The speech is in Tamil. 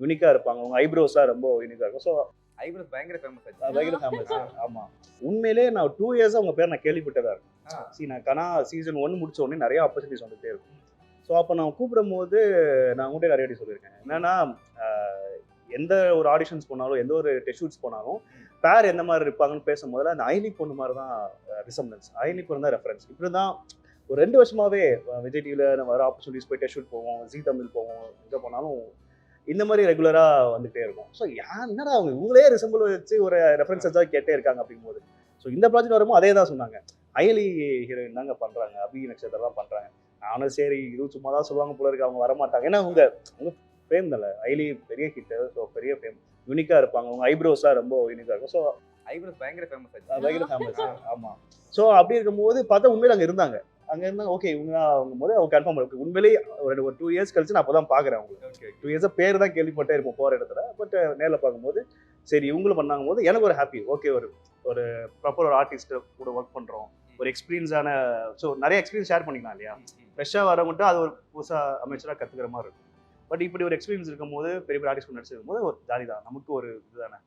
யூனிக்கா இருப்பாங்க. அவங்க ஐப்ரோஸ்லாம் ரொம்ப யூனிக்கா இருக்கும். ஸோ ஐப்ரோஸ் பயங்கர ஃபேமஸ் ஆச்சு. பயங்கர ஃபேமஸ். ஆமா. உண்மையிலேயே நான் 2 இயர்ஸா உங்க பேர் நான் கேள்விப்பட்டதா இருக்கு. ஆ. நான் கனா சீசன் 1 முடிச்ச உடனே நெறைய ஆப்பர்ச்சுனிட்டிஸ் வந்துட்டே இருக்கும். ஸோ அப்ப நான் கூப்பிடும்போது நான் உங்கள்ட்ட நெறைய வாட்டி சொல்லியிருக்கேன். என்னன்னா அ எந்த ஒரு ஆடிஷன்ஸ் போனாலும், எந்த ஒரு டெஸ்ட் ஷூட்ஸ் போனாலும், பேர் எந்த மாரி இருப்பாங்கன்னு பேசும்போது அந்த அயனி பொண்ணு மாரி தான் ரிசம்பளன்ஸ். அயனி பொண்ணு தான் ரெஃபரன்ஸ். இப்படிதான் ஒரு 2 வருஷமாவே விஜய் டிவில வர ஆப்பர்ச்சுனிட்டிஸ் போய் டெஸ்ட் ஷூட் போவோம். ஜீ தமிழ் போவோம். எங்க போனாலும் இந்த மாரி ரெகுலரா வந்துட்டே இருக்கும். ஸோ என்னடா அவங்க இவங்களே ரிசம்பிள் வச்சு ஒரு ரெஃபரன்ஸ் வச்சா கேட்டே இருக்காங்க அப்படிங்கும்போது. ஸோ இந்த ப்ராஜெக்ட் வரும்போது அதே தான் சொன்னாங்க. அயலி ஹீரோயின் தாங்க பண்றாங்க. அபி நட்சத்திரம் தான் பண்றாங்க. நானும் சரி இதுவும் சும்மா தான் சொல்லுவாங்க போல இருக்கு. அவங்க வரமாட்டாங்க. ஏன்னா அவங்க அவங்க ஃபேம் தானே. அயலி பெரிய ஹிட். ஸோ பெரிய ஃபேம். யூனிக்கா இருப்பாங்க. அவங்க ஐப்ரோஸ்லாம் ரொம்ப யூனிக்கா இருக்கும். ஸோ ஐப்ரோஸ் பயங்கர ஃபேமஸ் ஆச்சு. பயங்கர ஃபேமஸ். ஆமா. ஸோ அப்படி இருக்கும்போது பார்த்தா உண்மையில அங்க இருந்தாங்க. அங்க இருந்தாங்க. ஓகே இவங்க வாங்கும்போது அவங்க கன்ஃபார்ம் இருக்கு. உண்மையிலேயே ஒரு 2 இயர்ஸ் கழிச்சு நான் அப்பதான் பார்க்குறேன் அவங்கள. ஓகே. 2 இயர்ஸா பேர் தான் கேள்விப்பட்டே இருப்போம் போற இடத்துல. பட் நேர்ல பார்க்கும்போது சரி இவங்களும் பண்ணாங்கும்போது எனக்கு ஒரு ஹாப்பி. ஓகே ஒரு ஒரு ப்ராப்பர் ஒரு ஆர்டிஸ்ட் கூட ஒர்க் பண்றோம். ஒரு எக்ஸ்பீரியன்ஸான ஸோ நிறைய எக்ஸ்பீரியன்ஸ் ஷேர் பண்ணிக்கலாம் இல்லையா? ஃப்ரெஷ்ஷா வரவங்கட்ட அது ஒரு புதுசா அமைச்சரா கத்துக்கிற மாதிரி இருக்கும். பட் இப்படி ஒரு எக்ஸ்பீரியன்ஸ் இருக்கும்போது பெரிய பெரிய ஆர்டிஸ்ட் நடிச்சிருக்கும் போது ஒரு ஜாலி தான். நமக்கு ஒரு இதுதானே.